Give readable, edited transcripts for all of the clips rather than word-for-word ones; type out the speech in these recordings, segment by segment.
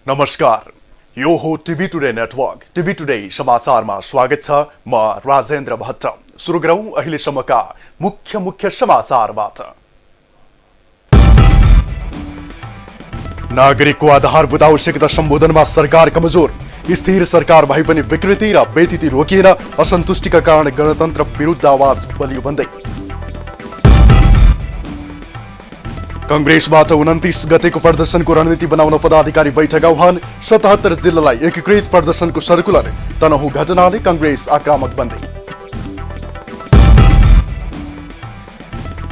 नमस्कार, यो हो TV today network. TV today समाचारमा स्वागत छ। म राजेन्द्र भट्ट। सुरु गरौं अहिलेसम्मका मुख्य समाचारबाट। नागरिकको आधारभूत आवश्यकता सम्बोधनमा सरकार कमजोर। स्थिर सरकार भए पनि विकृति र बेथिति रोकिएन। असन्तुष्टिका कारण गणतन्त्र विरुद्ध आवाज बलियो बन्दै। कांग्रेसबाट 29 गतेको प्रदर्शनको रणनीति बनाउन पदाधिकारी बैठक आह्वान। 77 जिल्लालाई एकीकृत प्रदर्शनको सर्कुलर। तनहुँ घटनाले कांग्रेस आक्रामक बन्दै।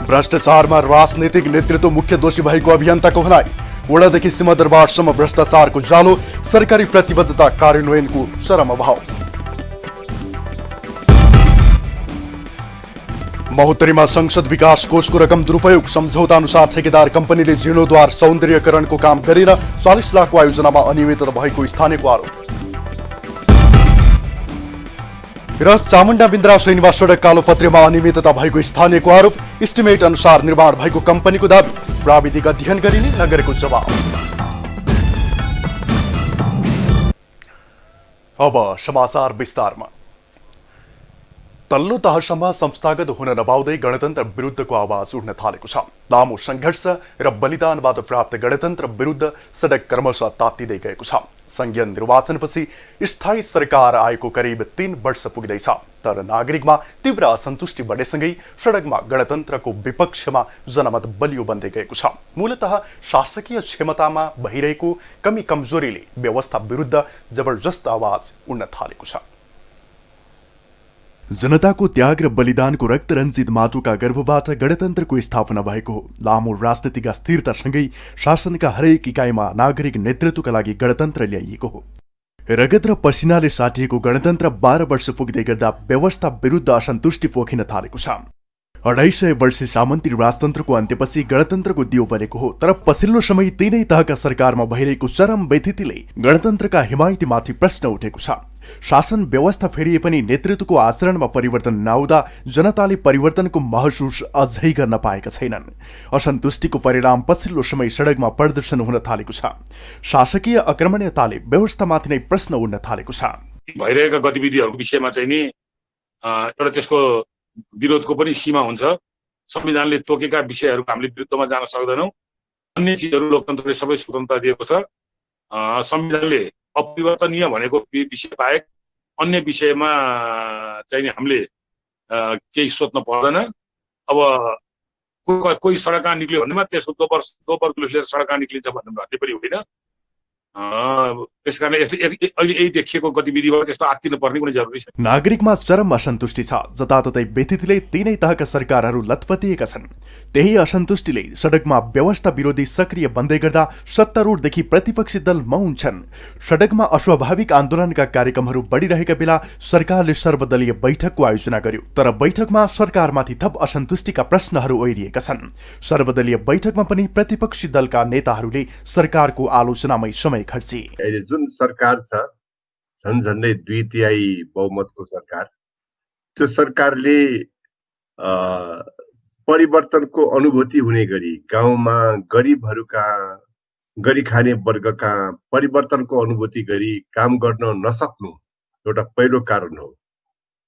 भ्रष्टाचारमा राजनीतिक नेतृत्व मुख्य दोषी भएको अभियन्ताको भनाई। वडादेखि सिंहदरबारसम्म भ्रष्टाचारको जालो। सरकारी प्रतिबद्धता कार्यान्वयनको चरम अभाव। महोत्तरीमा संसद विकास कोषको रकम दुरुपयोग। सम्झौता अनुसार ठेकेदार कम्पनीले जीर्णोद्धार सौन्दर्यकरणको काम गरेर 40 लाखको आयोजनामा अनियमितता भएको स्थानीयको आरोप। र चामुण्डा बिन्द्रा सैनिवा सडक कालोपत्रेमा अनियमितता भएको स्थानीयको आरोप। इस्टिमेट अनुसार निर्माण भएको कम्पनीको दाबी। प्राविधिक अध्ययन गरिने नगरको जवाब। अब समाचार विस्तारमा। तल्लो तहसम्म संस्थागत हुन नपाउँदै गणतन्त्र विरुद्धको आवाज उठ्न थालेको छ। लामो संघर्ष र बलिदानबाट प्राप्त गणतन्त्र विरुद्ध सडक क्रमशः तात्तिँदै गएको छ। संघीय निर्वाचनपछि स्थायी सरकार आएको करिब 3 वर्ष पुग्दैछ, तर नागरिकमा तीव्र असन्तुष्टि बढेसँगै सडकमा गणतन्त्रको विपक्षमा जनमत बलियो बन्दै गएको छ। मूलतः शासकीय क्षमतामा भइरहेको कमी कमजोरीले व्यवस्था विरुद्ध जबरजस्त आवाज उठ्न थालेको छ। जनताको त्याग र बलिदानको रक्तरञ्जित माटोका गर्भबाट गणतन्त्रको स्थापना भएको हो। लामो राजनीतिक अस्थिरतासँगै शासनका हरेक इकाइमा नागरिक नेतृत्वका लागि गणतन्त्र ल्याइएको हो। रगत र पसिनाले साटिएको गणतन्त्र 12 वर्ष पुग्दै गर्दा व्यवस्था विरुद्ध असन्तुष्टि पोखिन थालेको छ। 250 वर्ष सामन्ती राजतन्त्रको अन्त्यपछि गणतन्त्रको दियो बलेको हो, तर पछिल्लो समय तीनै तहका सरकारमा भइरहेको चरम बेथितिले गणतन्त्रका हिमायतीमाथि प्रश्न उठेको छ। शासन व्यवस्था फेरिए पनि नेतृत्वको आचरणमा परिवर्तन नआउँदा जनताले परिवर्तनको महसुस अझै गर्न पाएका छैनन्। असन्तुष्टिको परिणाम पछिल्लो समय सडकमा प्रदर्शन हुन थालेको छ। शासकीय आक्रमणीयताले व्यवस्थामाथि नै प्रश्न उठ्न थालेको छ। भइरहेका गतिविधिहरूको विषयमा चाहिँ नि एउटा त्यसको विरोधको पनि सीमा हुन्छ। संविधानले तोकेका विषयहरूको हामीले विरुद्धमा जान सक्दैनौँ। अन्य चिजहरू लोकतन्त्रले सबै स्वतन्त्रता दिएको छ। संविधानले अपरिवर्तनीय भनेको विषय बाहेक अन्य विषयमा चाहिँ हामीले केही सोच्न पर्दैन। अब कोही सडकमा निक्ल्यो भन्दैमा त्यसको दोबर लिएर सडकमा निक्लिन्छ भन्ने पनि होइन। त्यसकारण यसले अहिले यही देखिएको गतिविधिबाट त्यस्तो आत्तिनु पर्ने कुनै जरुरी छैन। नागरिकमा चरम असन्तुष्टि छ। जताततै बेथितिले तीनै तहका सरकारहरू लतपतिएका छन्। त्यही असन्तुष्टिले सडकमा व्यवस्था विरोधी सक्रिय बन्दै गर्दा सत्तारूढदेखि प्रतिपक्षी दल मौन छन्। सडकमा अस्वाभाविक आन्दोलनका कार्यक्रमहरू बढिरहेका बेला सरकारले सर्वदलीय बैठकको आयोजना गर्यो, तर बैठकमा सरकारमाथि थप असन्तुष्टिका प्रश्नहरू ओइरिएका छन्। सर्वदलीय बैठकमा पनि प्रतिपक्षी दलका नेताहरूले सरकारको आलोचनामै समय खर्चे। अहिले जुन सरकार छ झन्झन्डै 2/3 बहुमतको सरकार, त्यो सरकारले परिवर्तनको अनुभूति हुने गरी गाउँमा गरिबहरूका गरी खाने वर्गका परिवर्तनको अनुभूति गरी काम गर्न नसक्नु एउटा पहिलो कारण हो।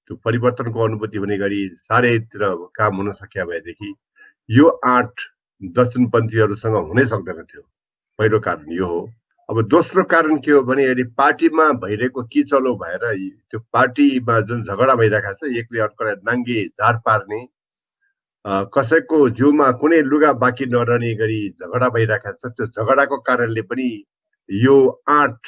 त्यो परिवर्तनको अनुभूति हुने गरी सारैतिर काम हुन सकिया भएदेखि यो आँट दक्षिणपन्थीहरूसँग हुनै सक्दैन थियो। पहिलो कारण यो हो। अब दोस्रो कारण के हो भने अहिले पार्टीमा भइरहेको किचलो भएर त्यो पार्टीमा जुन झगडा भइरहेको छ, एकले अर्कोलाई नाङ्गे झार पार्ने, कसैको जिउमा कुनै लुगा बाँकी नरहने गरी झगडा भइरहेको छ। त्यो झगडाको कारणले पनि यो आँट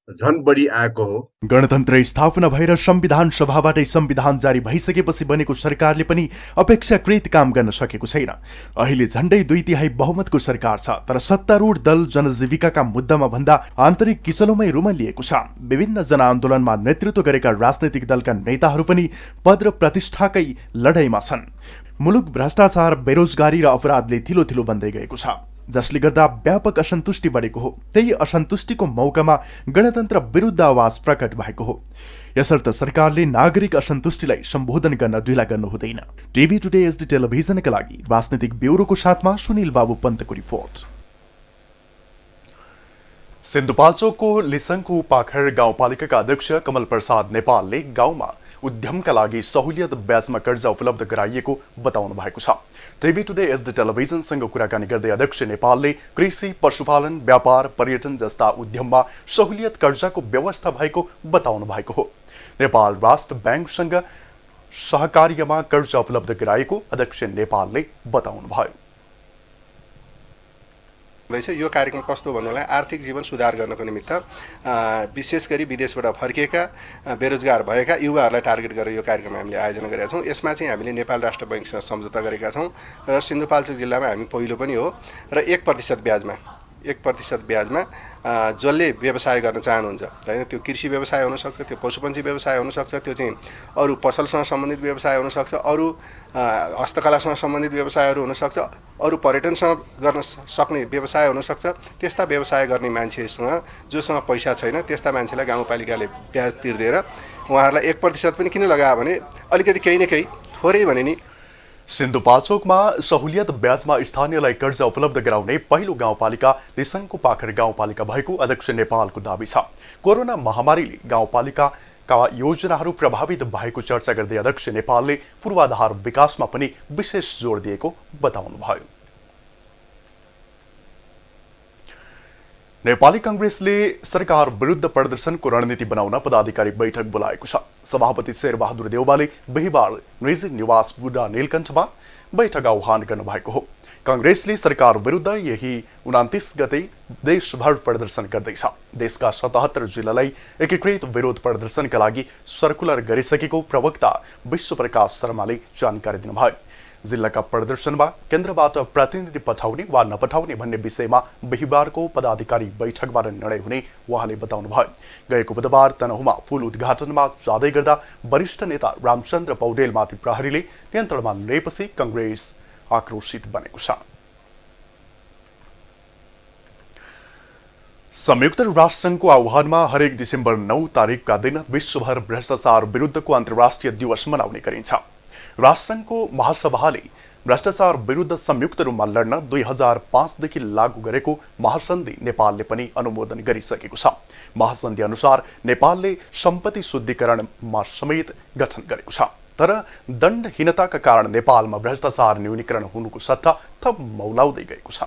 झन बढी आएको हो। गणतन्त्र स्थापना भएर संविधान सभाबाटै संविधान जारी भइसकेपछि बनेको सरकारले पनि अपेक्षाकृत काम गर्न सकेको छैन। अहिले झण्डै 2/3 बहुमतको सरकार छ, तर सत्तारूढ दल जनजीविकाका मुद्दामा भन्दा आन्तरिक किचलोमै रुमलिएको छ। विभिन्न जनआन्दोलनमा नेतृत्व गरेका राजनैतिक दलका नेताहरू पनि पद र प्रतिष्ठाकै लडाईँमा छन्। मुलुक भ्रष्टाचार, बेरोजगारी र अपराधले थिलो थिलो बन्दै गएको छ, जसले गर्दा व्यापक असन्तुष्टि बढेको हो। त्यही असन्तुष्टिको मौकामा गणतन्त्र विरुद्ध आवाज प्रकट भएको हो। यसर्थ सरकारले नागरिक असन्तुष्टिलाई सम्बोधन गर्न ढिला गर्नु हुँदैन। टिभी टुडे एसडी टेलिभिजनका लागि राजनीतिक ब्युरोको साथमा सुनिल बाबु पन्तको रिपोर्ट। सिन्धुपाल्चोकको लिसङ्कु पाखर गाउँपालिकाका अध्यक्ष कमल प्रसाद नेपालले गाउँमा उद्यमका लागि सहुलियत ब्याजमा कर्जा उपलब्ध गराइएको बताउनु भएको छ। टिभी टुडे एसडी टेलिभिजनसँग कुराकानी गर्दै अध्यक्ष नेपालले कृषि, पशुपालन, व्यापार, पर्यटन जस्ता उद्यममा सहुलियत कर्जाको व्यवस्था भएको बताउनु भएको हो। नेपाल राष्ट्र ब्याङ्कसँग सहकार्यमा कर्जा उपलब्ध गराएको अध्यक्ष नेपालले बताउनुभयो। यो कार्यक्रम कस्तो भन्नुलाई आर्थिक जीवन सुधार गर्नको निमित्त विशेष गरी विदेशबाट फर्किएका बेरोजगार भएका युवाहरूलाई टार्गेट गरेर यो कार्यक्रम हामीले आयोजना गरेका छौँ। यसमा चाहिँ हामीले नेपाल राष्ट्र बैङ्कसँग सम्झौता गरेका छौँ र सिन्धुपाल्चोक जिल्लामा हामी पहिलो पनि हो र 1% ब्याजमा जसले व्यवसाय गर्न चाहनुहुन्छ हैन, त्यो कृषि व्यवसाय हुनसक्छ, त्यो पशुपन्छी व्यवसाय हुनसक्छ, त्यो चाहिँ अरू पसलसँग सम्बन्धित व्यवसाय हुनसक्छ, अरू हस्तकलासँग सम्बन्धित व्यवसायहरू हुनसक्छ, अरू पर्यटनसँग गर्न सक्ने व्यवसाय हुनसक्छ। त्यस्ता व्यवसाय गर्ने मान्छेसँग जोसँग पैसा छैन त्यस्ता मान्छेलाई गाउँपालिकाले ब्याज तिर्दिएर उहाँहरूलाई 1% पनि किन लगायो भने अलिकति केही न केही थोरै भने नि। सिन्धुपाल्चोकमा सहुलियत ब्याजमा स्थानीयलाई कर्जा उपलब्ध गराउने पहिलो गाउँपालिका लिसङ्कु पाखर गाउँपालिका भएको अध्यक्ष नेपालको दाबी छ। कोरोना महामारीले गाउँपालिकाका योजनाहरू प्रभावित भएको चर्चा गर्दै अध्यक्ष नेपालले पूर्वाधार विकासमा पनि विशेष जोड दिएको बताउनुभयो। नेपाली कांग्रेसले सरकार विरुद्ध प्रदर्शनको रणनीति बनाउन पदाधिकारी बैठक बोलाएको छ। सभापति शेरबहादुर देउवाले बिहीबार निजी निवास बुढा नीलकण्ठमा बैठक आह्वान गर्नुभएको हो। कांग्रेसले सरकार विरुद्ध यही 29 गते देशभर प्रदर्शन गर्दैछ। देशका 77 जिल्लालाई एकीकृत विरोध प्रदर्शनका लागि सर्कुलर गरिसकेको प्रवक्ता विश्वप्रकाश शर्माले जानकारी दिनुभयो। जिल्लाका प्रदर्शनमा केन्द्रबाट प्रतिनिधि पठाउने वा नपठाउने भन्ने विषयमा बिहीबारको पदाधिकारी बैठकबाट निर्णय हुने उहाँले बताउनुभयो। गएको बुधबार तनहुँमा पुल उद्घाटनमा जाँदै गर्दा वरिष्ठ नेता रामचन्द्र पौडेलमाथि प्रहरीले नियन्त्रणमा लिएपछि कांग्रेस आक्रोशित बनेको छ। संयुक्त राष्ट्रसङ्घको आह्वानमा हरेक डिसेम्बर 9 तारिकका दिन विश्वभर भ्रष्टाचार विरुद्धको अन्तर्राष्ट्रिय दिवस मनाउने गरिन्छ। राष्ट्रसङ्घको महासभाले भ्रष्टाचार विरुद्ध संयुक्त रूपमा लड्न 2005 देखि लागू गरेको महासन्धि नेपालले पनि अनुमोदन गरिसकेको छ। महासन्धि अनुसार नेपालले सम्पत्ति शुद्धिकरणमा समेत गठन गरेको छ। तर दण्डहीनताका कारण नेपालमा भ्रष्टाचार न्यूनीकरण हुनुको सट्टा थप मौलाउँदै गएको छ।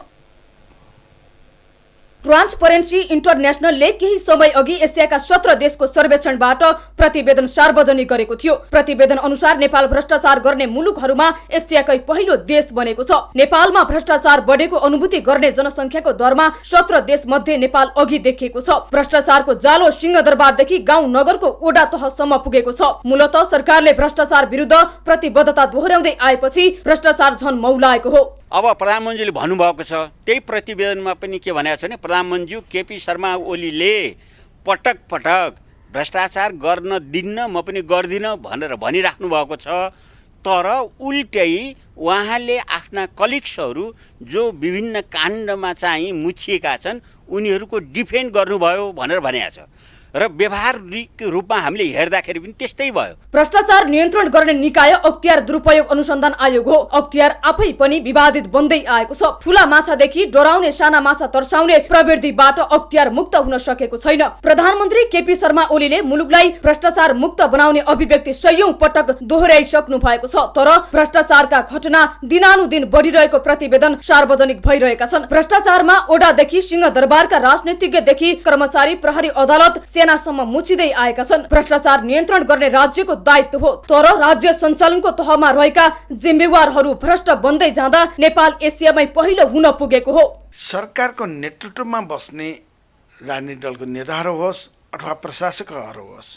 ट्रान्सपरेन्सी इन्टरनेसनलले केही समय अघि एसियाका 17 देशको सर्वेक्षणबाट प्रतिवेदन सार्वजनिक गरेको थियो। प्रतिवेदन अनुसार नेपाल भ्रष्टाचार गर्ने मुलुकहरूमा एसियाकै पहिलो देश बनेको छ। नेपालमा भ्रष्टाचार बढेको अनुभूति गर्ने जनसङ्ख्याको दरमा 17 देश मध्ये नेपाल अघि देखिएको छ। भ्रष्टाचारको जालो सिंहदरबारदेखि गाउँ नगरको ओडा तहसम्म पुगेको छ। मूलतः सरकारले भ्रष्टाचार विरुद्ध प्रतिबद्धता दोहोर्याउँदै आएपछि भ्रष्टाचार झन मौलाएको हो। अब प्रधानमन्त्रीले भन्नुभएको छ, त्यही प्रतिवेदनमा पनि के भनेको छ भने प्रधानमन्त्री केपी शर्मा ओलीले पटक पटक भ्रष्टाचार गर्न दिन्न म पनि गर्दिनँ भनेर भनिराख्नु भएको छ। तर उल्टै उहाँले आफ्ना कलिग्सहरू जो विभिन्न काण्डमा चाहिँ मुछिएका छन् उनीहरूको डिफेन्ड गर्नुभयो भनेर भनेको छ र व्यवहारिक रूपमा हामीले हेर्दाखेरि पनि त्यस्तै भयो। भ्रष्टाचार नियन्त्रण गर्ने निकाय अख्तियार दुरुपयोग अनुसन्धान आयोग हो। अख्तियार आफै पनि विवादित बन्दै आएको छ। ठूला माछादेखि डराउने साना माछा तर्साउने प्रवृत्तिबाट अख्तियार मुक्त हुन सकेको छैन। प्रधानमन्त्री केपी शर्मा ओलीले मुलुकलाई भ्रष्टाचार मुक्त बनाउने अभिव्यक्ति सयौं पटक दोहोर्याइसक्नु भएको छ। तर भ्रष्टाचारका घटना दिनानुदिन बढिरहेको प्रतिवेदन सार्वजनिक भइरहेका छन्। भ्रष्टाचारमा ओडादेखि सिंहदरबारका राजनीतिज्ञदेखि कर्मचारी, प्रहरी, अदालत, सेनासम्म मुछिँदै आएका छन्। भ्रष्टाचार नियन्त्रण गर्ने राज्यको दायित्व हो। तर राज्य सञ्चालनको तहमा रहेका जिम्मेवारहरू भ्रष्ट बन्दै जाँदा नेपाल एसियामै पहिलो हुन पुगेको हो। सरकारको नेतृत्वमा बस्ने राजनीतिक दलको नेताहरू होस् अथवा प्रशासकहरू होस्,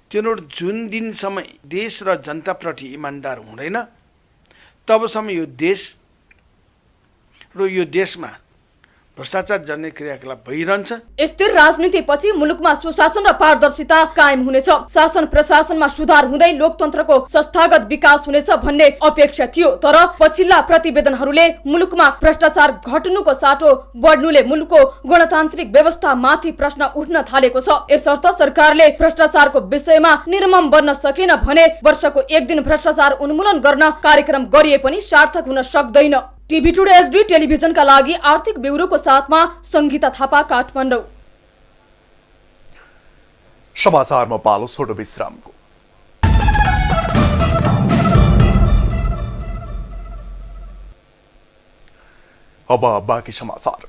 तिनीहरू जुन दिनसम्म देश र जनताप्रति इमान्दार हुँदैन तबसम्म यो देश र यो देशमा भ्रष्टाचार जन्ने क्रियाकलाप भइरहन्छ। स्थिर राजनीतिपछि मुलुकमा सुशासन र पारदर्शिता कायम हुनेछ। शासन प्रशासनमा सुधार हुँदै लोकतन्त्रको संस्थागत विकास हुनेछ भन्ने अपेक्षा थियो। तर पछिल्ला प्रतिवेदनहरूले मुलुकमा भ्रष्टाचार घट्नुको साटो बढ्नुले मुलुकको गणतान्त्रिक व्यवस्थामाथि प्रश्न उठ्न थालेको छ। यसर्थ सरकारले भ्रष्टाचारको विषयमा निर्मम बन्न सकेन भने वर्षको एक दिन भ्रष्टाचार उन्मूलन गर्न कार्यक्रम गरिए पनि सार्थक हुन सक्दैन। टिभी टुडे एसडी टेलिभिजनका लागि आर्थिक ब्युरोको साथमा संगीता थापा, काठमाडौँ। समाचारमा पालो छोटो विश्रामको। अब बाँकी समाचार।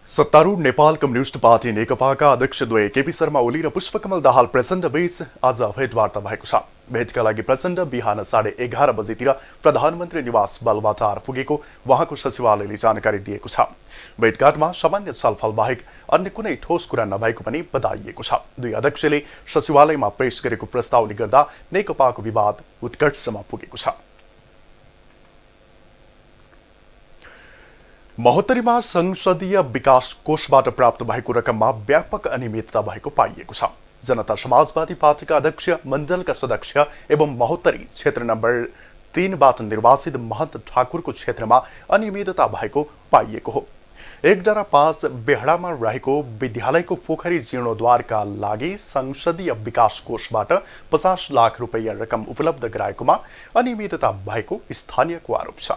सत्तारूढ नेपाल कम्युनिस्ट पार्टी नेकपाका अध्यक्षद्वय केपी शर्मा ओली र पुष्पकमल दाहाल प्रचण्ड बीच आज भेटवार्ता भएको छ। भेटका लागि प्रचण्ड बिहान 11:30 बजेतिर प्रधानमन्त्री निवास बालुवाटार पुगेको उहाँको सचिवालयले जानकारी दिएको छ। भेटघाटमा सामान्य छलफल बाहेक अन्य कुनै ठोस कुरा नभएको पनि बताइएको छ। दुई अध्यक्षले सचिवालयमा पेश गरेको प्रस्तावले गर्दा नेकपाको विवाद उत्कर्षमा पुगेको छ। महोत्तरीमा संसदीय विकास कोषबाट प्राप्त भएको रकममा व्यापक अनियमितता भएको पाइएको छ। जनता समाजवादी पार्टीका अध्यक्ष मण्डलका सदस्य एवं महोत्तरी क्षेत्र नम्बर 3बाट निर्वाचित महन्त ठाकुरको क्षेत्रमा अनियमितता भएको पाइएको हो। 1.5 बेहडामा रहेको विद्यालयको पोखरी जीर्णोद्धारका लागि संसदीय विकास कोषबाट 50 लाख रुपैयाँ रकम उपलब्ध गराएकोमा अनियमितता भएको स्थानीयको आरोप छ।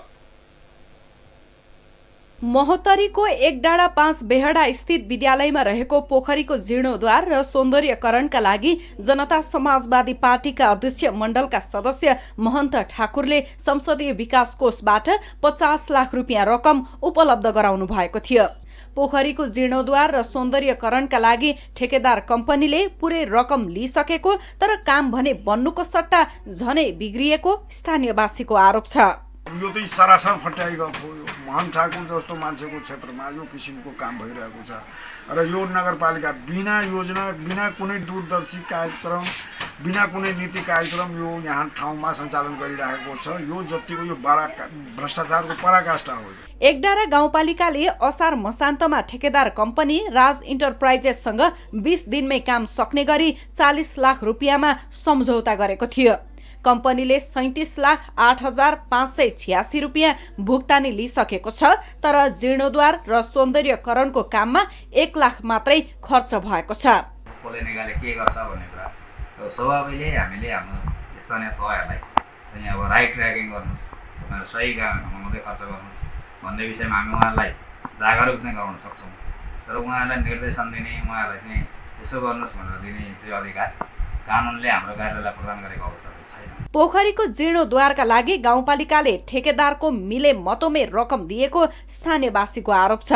महोत्तरीको 1.5 बेहडा स्थित विद्यालयमा रहेको पोखरीको जीर्णोद्धार र सौन्दर्यकरणका लागि जनता समाजवादी पार्टीका अध्यक्ष मण्डलका सदस्य महन्त ठाकुरले संसदीय विकास कोषबाट 50 लाख रुपियाँ रकम उपलब्ध गराउनु भएको थियो। पोखरीको जीर्णोद्धार र सौन्दर्यकरणका लागि ठेकेदार कम्पनीले पुरै रकम लिइसकेको तर काम भने बन्नुको सट्टा झनै बिग्रिएको स्थानीयवासीको आरोप छ। यो त सरासर फट्याइगएको हो। महन ठाकुर जस्तो मान्छेको क्षेत्रमा यो किसिमको काम भइरहेको छ र यो नगरपालिका बिना योजना, बिना कुनै दूरदर्शी कार्यक्रम, बिना कुनै नीति कार्यक्रम यो यहाँ ठाउँमा सञ्चालन गरिरहेको छ। यो जतिको यो भ्रष्टाचारको पराकाष्ठा हो। एकडारा गाउँपालिकाले असार मसान्तमा ठेकेदार कम्पनी राज इन्टरप्राइजेससँग 20 दिनमै काम सक्ने गरी 40 लाख रुपियाँमा सम्झौता गरेको थियो। कम्पनीले 37,08,586 रुपियाँ भुक्तानी लिइसकेको छ तर जीर्णोद्धार र सौन्दर्यकरणको काममा 1 लाख मात्रै खर्च भएको छ। कसले निकाले के गर्छ भन्ने कुरा स्वभावैले हामीले हाम्रो स्थानीय तहहरूलाई चाहिँ अब राइट ट्र्याकिङ गर्नुहोस्, तपाईँहरू सही काममा मात्रै खर्च गर्नुहोस् भन्ने विषयमा हामी उहाँहरूलाई जागरुक चाहिँ गराउन सक्छौँ। तर उहाँहरूलाई निर्देशन दिने, उहाँहरूलाई चाहिँ यसो गर्नुहोस् भनेर दिने चाहिँ अधिकार कानुनले हाम्रो कार्यालयलाई प्रदान गरेको अवस्था छैन। पोखरीको जीर्णोद्धारका लागि गाउँपालिकाले ठेकेदारको मिले मतोमे रकम दिएको स्थानीयवासीको आरोप छ।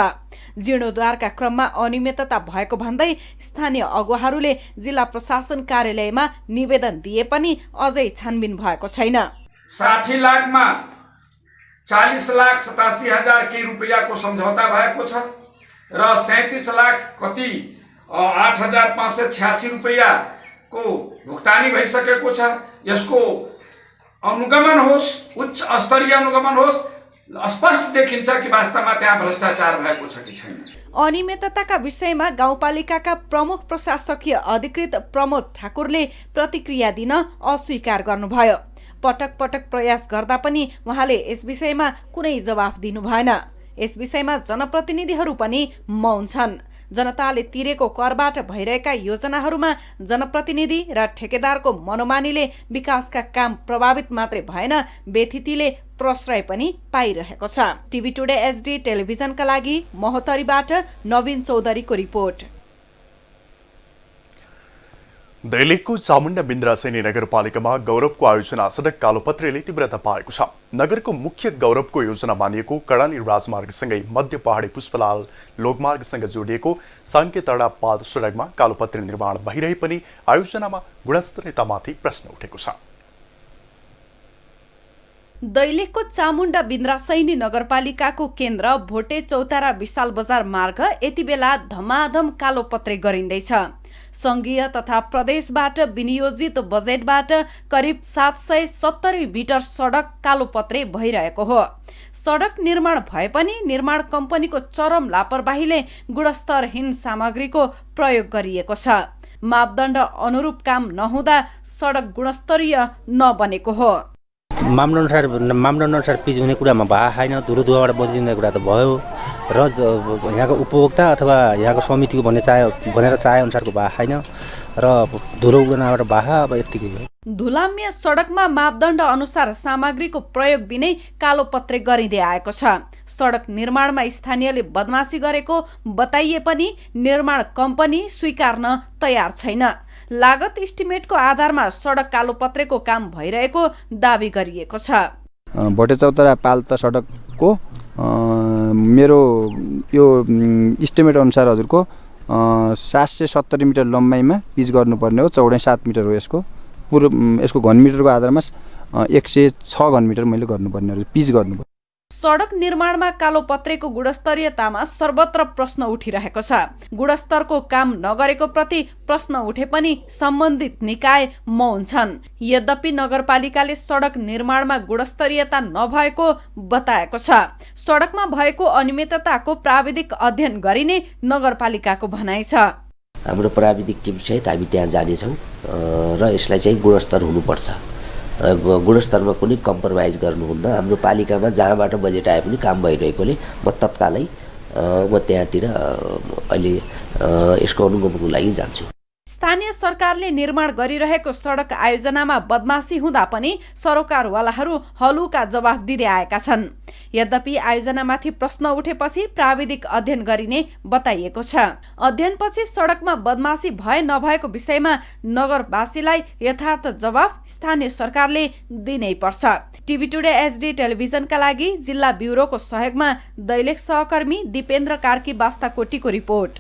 जीर्णोद्धारका क्रममा अनियमितता भएको भन्दै स्थानीय अगुवाहरूले जिल्ला प्रशासन कार्यालयमा निवेदन दिए पनि अझै छानबिन भएको छैन। 60 लाखमा 40,87,000 के रुपैयाँको सम्झौता भएको छ र 37 लाख कति 8,586 रुपैयाँको भुक्तानी भइसकेको छ। यसको अनुगमन होस्, उच्च स्तरीय अनुगमन होस्, स्पष्ट देखिन्छ कि वास्तवमा त्यहाँ भ्रष्टाचार भएको छ कि छैन। अनियमितताका विषयमा गाउँपालिकाका प्रमुख प्रशासकीय अधिकृत प्रमोद ठाकुरले प्रतिक्रिया दिन अस्वीकार गर्नुभयो। पटक पटक प्रयास गर्दा पनि उहाँले यस विषयमा कुनै जवाफ दिनु भएन। यस विषयमा जनप्रतिनिधिहरू पनि मौन छन्। जनताले तिरेको करबाट भइरहेका योजनाहरूमा जनप्रतिनिधि र ठेकेदारको मनोमानीले विकासका काम प्रभावित मात्रै भएन, व्यथितिले प्रश्रय पनि पाइरहेको छ। टिभी टुडे एचडी टेलिभिजनका लागि महोत्तरीबाट नवीन चौधरीको रिपोर्ट। दैलेखको चामुण्डा बिन्द्रासेनी नगरपालिकामा गौरवको आयोजना सडक कालोपत्रेले तीव्रता पाएको छ। नगरको मुख्य गौरवको योजना मानिएको कर्णाली राजमार्गसँगै मध्य पहाडी पुष्पलाल लोकमार्गसँग जोडिएको साङ्केतडा पाद सडकमा कालोपत्रे निर्माण भइरहे पनि आयोजनामा गुणस्तरीयतामाथि प्रश्न उठेको छ। दैलेखको चामुण्डा बिन्द्रासैनी नगरपालिकाको केन्द्र भोटे चौतारा विशाल बजार मार्ग यति बेला धमाधम कालोपत्रे गरिँदैछ। संघीय तथा प्रदेशबाट विनियोजित बजेटबाट करिब 770 मिटर सडक कालोपत्रे भइरहेको हो। सडक निर्माण भए पनि निर्माण कम्पनीको चरम लापरवाहीले गुणस्तरहीन सामग्रीको प्रयोग गरिएको छ। मापदण्ड अनुरूप काम नहुँदा सडक गुणस्तरीय नबनेको हो। मापदण्डअनुसार पिच हुने कुरामा भए छैन। धुलो धुवाबाट बचिने कुरा त भयो र यहाँको उपभोक्ता अथवा यहाँको समितिको भनेर चाहे अनुसारको भए छैन र धुलो उडानबाट भए अब यत्तिकै हो। धुलाम्य सडकमा मापदण्ड अनुसार सामग्रीको प्रयोग बिनै कालोपत्रे गरिँदै आएको छ। सडक निर्माणमा स्थानीयले बदमासी गरेको बताइए पनि निर्माण कम्पनी स्वीकार्न तयार छैन। लागत इस्टिमेटको आधारमा सडक कालोपत्रेको काम भइरहेको दावी गरिएको छ। भोटे चौतारा पाल्ता सडकको मेरो यो इस्टिमेट अनुसार हजुरको 770 मिटर लम्बाइमा पिच गर्नुपर्ने हो, चौडाइ 7 मिटर हो। यसको घनमिटरको आधारमा 106 घनमिटर मैले गर्नुपर्ने हो, पिच गर्नुपर्छ। सडक निर्माणमा कालोपत्रेको गुणस्तरीयतामा सर्वत्र प्रश्न उठिरहेको छ। गुणस्तरको काम नगरेको प्रति प्रश्न उठे पनि सम्बन्धित निकाय मौन छन्। यद्यपि नगरपालिकाले सडक निर्माणमा गुणस्तरीयता नभएको बताएको छ। सडकमा भएको अनियमितताको प्राविधिक अध्ययन गरिने नगरपालिकाको भनाइ छ। हाम्रो प्राविधिक टिम सहित हामी त्यहाँ जानेछौँ र यसलाई चाहिँ गुणस्तर हुनुपर्छ। गुणस्तरमा कुनै कम्प्रोमाइज गर्नुहुन्न। हाम्रो पालिकामा जहाँबाट बजेट आए पनि काम भइरहेकोले म तत्कालै त्यहाँतिर अहिले यसको अनुगमनको लागि जान्छु। स्थानीय सरकारले निर्माण गरिरहेको सडक आयोजनामा बदमासी हुँदा पनि सरोकारवालाहरू हलुका जवाफ दिँदै आएका छन्। यद्यपि आयोजनामाथि प्रश्न उठेपछि प्राविधिक अध्ययन गरिने बताइएको छ। अध्ययनपछि सडकमा बदमासी भए नभएको विषयमा नगरवासीलाई यथार्थ जवाफ स्थानीय सरकारले दिनै पर्छ। टिभी टुडे एचडी टेलिभिजनका लागि जिल्ला ब्युरोको सहयोगमा दैलेख सहकर्मी दिपेन्द्र कार्की बास्ताकोटीको रिपोर्ट।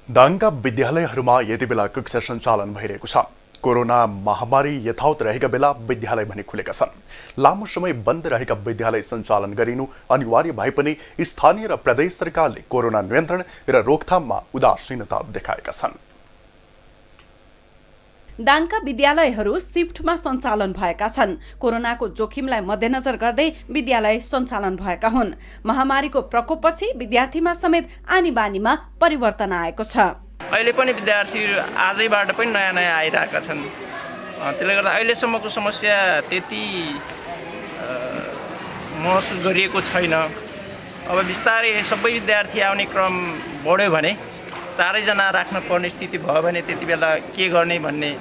दाङका विद्यालयहरूमा यति बेला कक्षा सञ्चालन भइरहेको छ। कोरोना महामारी यथावत रहेका बेला विद्यालय भने खुलेका छन्। लामो समय बन्द रहेका विद्यालय सञ्चालन गरिनु अनिवार्य भए पनि स्थानीय र प्रदेश सरकारले कोरोना नियन्त्रण र रोकथाममा उदासीनता देखाएका छन्। दाङका विद्यालयहरू शिफ्टमा सञ्चालन भएका छन्। कोरोनाको जोखिमलाई मध्यनजर गर्दै विद्यालय सञ्चालन भएका हुन्। महामारीको प्रकोपपछि विद्यार्थीमा समेत आनी बानीमा परिवर्तन आएको छ। अहिले पनि विद्यार्थीहरू आजैबाट पनि नयाँ नयाँ आइरहेका छन्। त्यसले गर्दा अहिलेसम्मको समस्या त्यति महसुस गरिएको छैन। अब बिस्तारै सबै विद्यार्थी आउने क्रम बढ्यो भने 4 जना राख्न पर्ने स्थिति भयो भने त्यति बेला के गर्ने भन्ने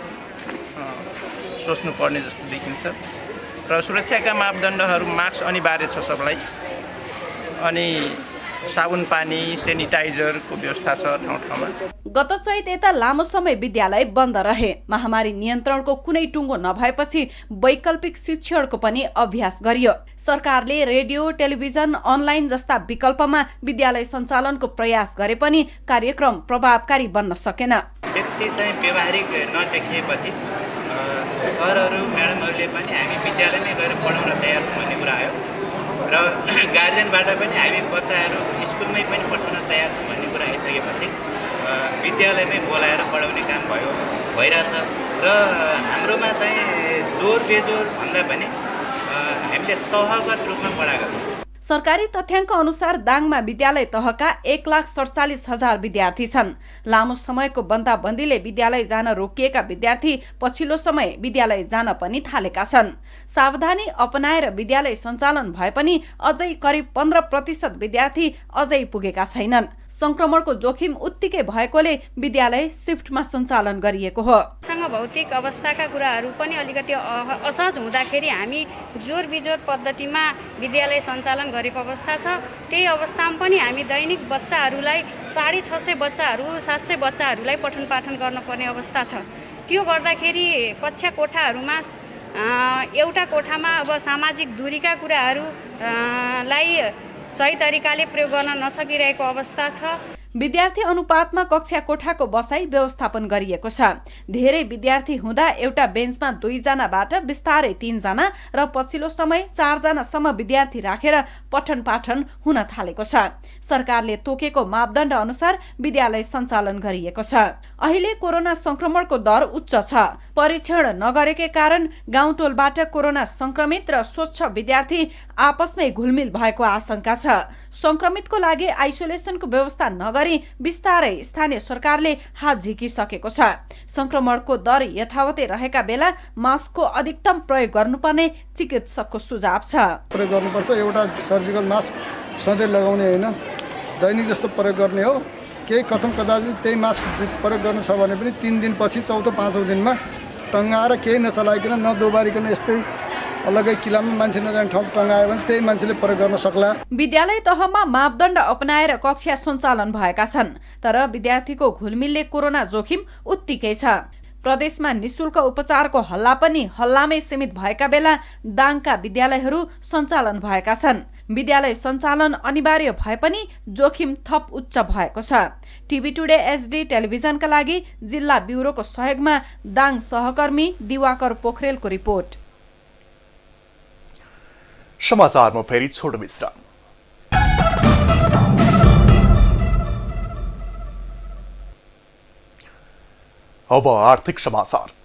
सोच्नु पर्ने जस्तो देखिन्छ। र सुरक्षाका मापदण्डहरू मास्क अनिवार्य छ सबलाई, अनि साबुन पानी सेनिटाइजरको व्यवस्था छ ठाउँ ठाउँमा। गत चैत यता लामो समय विद्यालय बन्द रहे। महामारी नियन्त्रणको कुनै टुङ्गो नभएपछि वैकल्पिक शिक्षणको पनि अभ्यास गरियो। सरकारले रेडियो टेलिभिजन अनलाइन जस्ता विकल्पमा विद्यालय सञ्चालनको प्रयास गरे पनि कार्यक्रम प्रभावकारी बन्न सकेन। त्यति चाहिँ व्यवहारिक नदेखिएपछि सरहरू म्याडमहरूले पनि हामी विद्यालयमै गएर पढाउन तयार छौँ भन्ने कुरा आयो र गार्जियनबाट पनि हामी बच्चाहरू स्कुलमै पनि पठाउन तयार छौँ भन्ने कुरा आइसकेपछि विद्यालयमै बोलाएर पढाउने काम भइरहेछ। र हाम्रोमा चाहिँ जोर बेजोर भन्दा पनि हामीले तहगत रूपमा पढाएको छौँ। सरकारी तथ्याङ्क अनुसार दाङमा विद्यालय तहका 1,47,000 विद्यार्थी छन्। लामो समयको बन्दाबन्दीले विद्यालय जान रोकिएका विद्यार्थी पछिल्लो समय विद्यालय जान पनि थालेका छन्। सावधानी अपनाएर विद्यालय सञ्चालन भए पनि अझै करिब 15% विद्यार्थी अझै पुगेका छैनन्। संक्रमणको जोखिम उत्तिकै भएकोले विद्यालय शिफ्टमा सञ्चालन गरिएको हो। भौतिक अवस्थाका कुराहरू पनि अलिकति असहज हुँदाखेरि हामी जोर बिजोर पद्धतिमा विद्यालय सञ्चालन गरेको अवस्था छ। त्यही अवस्थामा पनि हामी दैनिक बच्चाहरूलाई 650 बच्चाहरू 700 बच्चाहरूलाई पठन पाठन गर्नुपर्ने अवस्था छ। त्यो गर्दाखेरि कक्षा कोठाहरूमा एउटा कोठामा अब सामाजिक दूरीका कुराहरूलाई सही तरिकाले प्रयोग गर्न नसकिरहेको अवस्था छ। विद्यार्थी अनुपातमा कक्षा कोठाको बसाई व्यवस्थापन गरिएको छ। धेरै विद्यार्थी हुँदा एउटा बेन्चमा 2 जनाबाट बिस्तारै 3 जना र पछिल्लो समय 4 जनासम्म विद्यार्थी राखेर पठन पाठन हुन थालेको छ। सरकारले तोकेको मापदण्ड अनुसार विद्यालय सञ्चालन गरिएको छ। अहिले कोरोना संक्रमणको दर उच्च छ। परीक्षण नगरेकै कारण गाउँटोलबाट कोरोना संक्रमित र स्वच्छ विद्यार्थी आपसमै घुलमिल भएको आशंका छ। संक्रमितको लागि आइसोलेसनको व्यवस्था नगरी बिस्तारै स्थानीय सरकारले हात झिकिसकेको छ। संक्रमणको दर यथावतै रहेका बेला मास्कको अधिकतम प्रयोग गर्नुपर्ने चिकित्सकको सुझाव छ। प्रयोग गर्नुपर्छ। एउटा सर्जिकल मास्क सधैँ लगाउने होइन, दैनिक जस्तो प्रयोग गर्ने हो। केही कथम कदाचित त्यही मास्क प्रयोग गर्नु छ भने पनि 3 दिनपछि 4औं 5औं दिनमा टङ्गाएर केही नचलाइकन नदोबारिकन यस्तै अलग्गै किलामा मान्छे नजाने ठाउँ टङ्गायो भने त्यही मान्छेले प्रयोग गर्न सक्ला। विद्यालय तहमा मापदण्ड अपनाएर कक्षा सञ्चालन भएका छन्, तर विद्यार्थीको घुलमिलले कोरोना जोखिम उत्तिकै छ। प्रदेशमा निशुल्क उपचारको हल्ला पनि हल्लामै सीमित भएका बेला दाङका विद्यालयहरू सञ्चालन भएका छन्। विद्यालय सञ्चालन अनिवार्य भए पनि जोखिम थप उच्च भएको छ। टिभी टुडे एचडी टेलिभिजनका लागि जिल्ला ब्युरोको सहयोगमा दाङ सहकर्मी दिवाकर पोखरेलको रिपोर्ट। समाचारमा फेरि छोटो विश्राम। अब आर्थिक समाचार।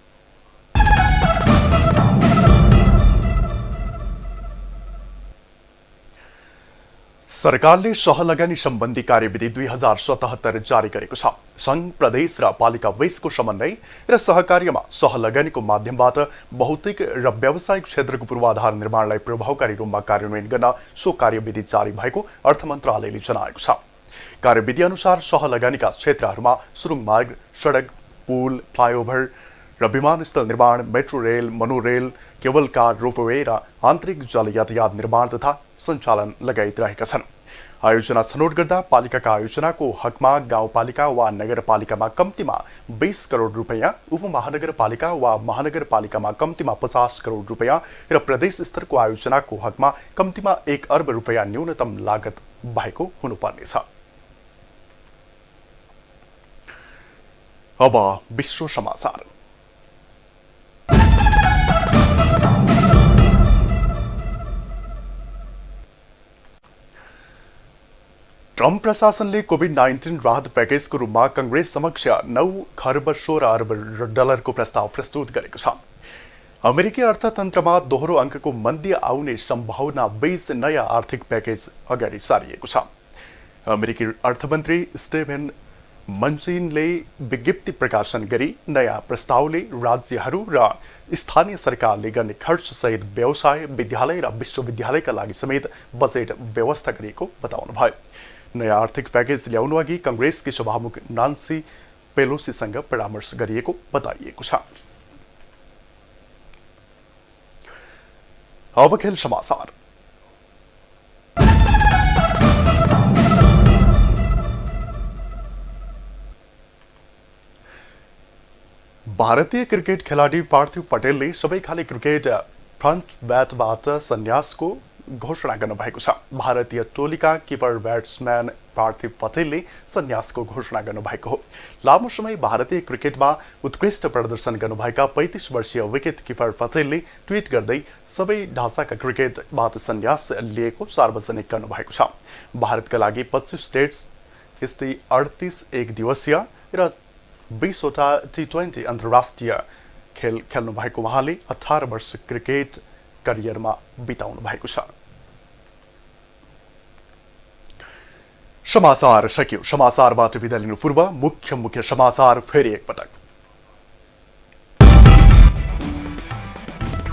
सरकारले सहलगानी सम्बन्धी कार्यविधि 2077 जारी गरेको छ। संघ, प्रदेश र पालिका 20 को समन्वय र सहकार्यमा सहलगानीको माध्यमबाट भौतिक र व्यावसायिक क्षेत्रको पूर्वाधार निर्माणलाई प्रभावकारी रूपमा कार्यान्वयन गर्न सो कार्यविधि जारी भएको अर्थ मन्त्रालयले जनाएको छ। कार्यविधि अनुसार सहलगानीका क्षेत्रहरूमा सुरुङ मार्ग, सडक, पुल, फ्लाइओभर र विमानस्थल निर्माण, metro rail, monorail, cable car, ropeway र आन्तरिक जल यातायात निर्माण तथा सञ्चालन लगायत रहेका छन्। आयोजना छनौट गर्दा पालिकाका आयोजनाको हकमा गाउँपालिका वा नगरपालिकामा कम्तीमा 20 करोड रुपैयाँ, उपमहानगरपालिका वा महानगरपालिकामा कम्तीमा 50 करोड रुपैयाँ र प्रदेश स्तरको आयोजनाको हकमा कम्तीमा 1 अर्ब रुपैयाँ न्यूनतम लागत भएको हुनुपर्नेछ। अब विश्व समाचार। ट्रम्प प्रशासनले कोभिड-19 राहत प्याकेजको रूपमा कांग्रेस समक्ष 9 खर्ब 16 अर्ब डलरको प्रस्ताव प्रस्तुत गरेको छ। अमेरिकी अर्थतन्त्रमा दोहोरो अङ्कको मन्दी आउने सम्भावना बीच नयाँ आर्थिक प्याकेज अगाडि सारिएको छ। अमेरिकी अर्थमन्त्री स्टेभेन मन्चिनले विज्ञप्ति प्रकाशन गरी नयाँ प्रस्तावले राज्यहरू र स्थानीय सरकारले गर्ने खर्चसहित व्यवसाय, विद्यालय र विश्वविद्यालयका लागि समेत बजेट व्यवस्था गरिएको बताउनुभयो। नयाँ आर्थिक प्याकेज ल्याउनु अघि कांग्रेसकी सभामुख नान्सी पेलोसीसँग परामर्श गरिएको बताइएको छ। अब खेल समाचार। भारतीय क्रिकेट खेलाडी पार्थिव पटेलले सबै खाले क्रिकेट फ्रन्ट ब्याटबाट सन्यासको घोषणा गर्नुभएको छ। भारतीय टोलीका किपर ब्याट्सम्यान पार्थिव पटेलले सन्यासको घोषणा गर्नुभएको हो। लामो समय भारतीय क्रिकेटमा उत्कृष्ट प्रदर्शन गर्नुभएका 35 वर्षीय विकेट किपर पटेलले ट्विट गर्दै सबै ढाँचाका क्रिकेटबाट सन्यास लिएको सार्वजनिक गर्नुभएको छ। भारतका लागि 25 टेस्ट, यस्तै 38 एक दिवसीय र 20 वटा T20 अन्तर्राष्ट्रिय खेल खेल्नु भएको उहाँले 18 वर्ष क्रिकेट करियरमा बिताउनु भएको छ। समाचार सकियो। समाचारबाट बिदा लिनु पूर्व मुख्य समाचार फेरि एकपटक।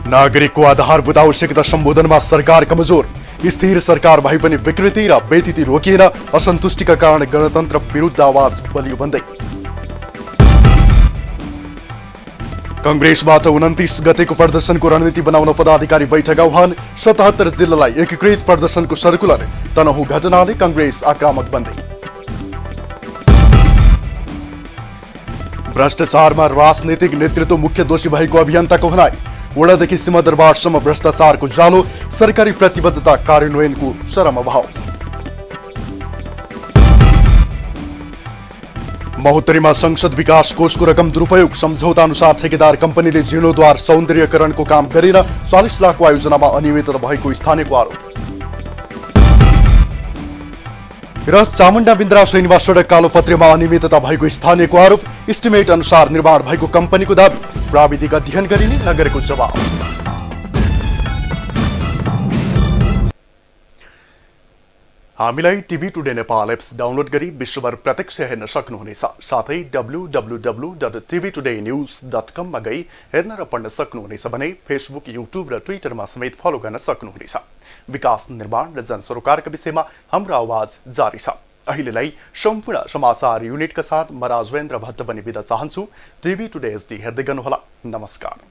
नागरिकको आधारभूत आवश्यकता सम्बोधनमा सरकार कमजोर, स्थिर सरकार भए पनि विकृति र बेइज्जती रोकिएन, असन्तुष्टिका कारण गणतन्त्र विरुद्ध आवाज बलियो बन्दै। कांग्रेसबाट 29 गतेको प्रदर्शनको रणनीति बनाउन पदाधिकारी बैठक आह्वान, 77 जिल्लालाई एकीकृत प्रदर्शनको सर्कुलर, तनहुँ घटनाले कांग्रेस आक्रामक बन्दै। भ्रष्टाचारमा राजनीतिक नेतृत्व मुख्य दोषी भएको अभियन्ताको भनाई, वडादेखि सिंहदरबारसम्म भ्रष्टाचारको जालो, सरकारी प्रतिबद्धता कार्यान्वयनको चरम अभाव। महोत्तरीमा संसद विकास कोषको रकम दुरुपयोग, सम्झौता अनुसार ठेकेदार कम्पनीले जीर्णोद्धार सौन्दर्यकरणको काम गरेर 40 लाखको आयोजनामा अनियमितता भएको स्थानीयको आरोप। र चामुण्डा बिन्द्रा सैनिवा सडक कालोपत्रेमा अनियमितता भएको स्थानीयको आरोप, इस्टिमेट अनुसार निर्माण भएको कम्पनीको दाबी, प्राविधिक अध्ययन गरिने नगरको जवाब। हामीलाई TV today Nepal apps download गरी विश्वभर प्रत्यक्ष हेर्न सक्नुहुनेछ। साथै www.tvtoday.news.com मा गई हेर्न र पढ्न सक्नुहुनेछ भने फेसबुक, युट्युब र ट्विटरमा समेत फलो गर्न सक्नुहुनेछ। विकास, निर्माण र जनसरोकारका विषयमा हाम्रो आवाज जारी छ। अहिलेलाई सम्पूर्ण समाचार युनिटका साथ म राजवेन्द्र भट्ट पनि बिदा चाहन्छु। टिभी टुडे HD हेर्दै गर्नुहोला। नमस्कार।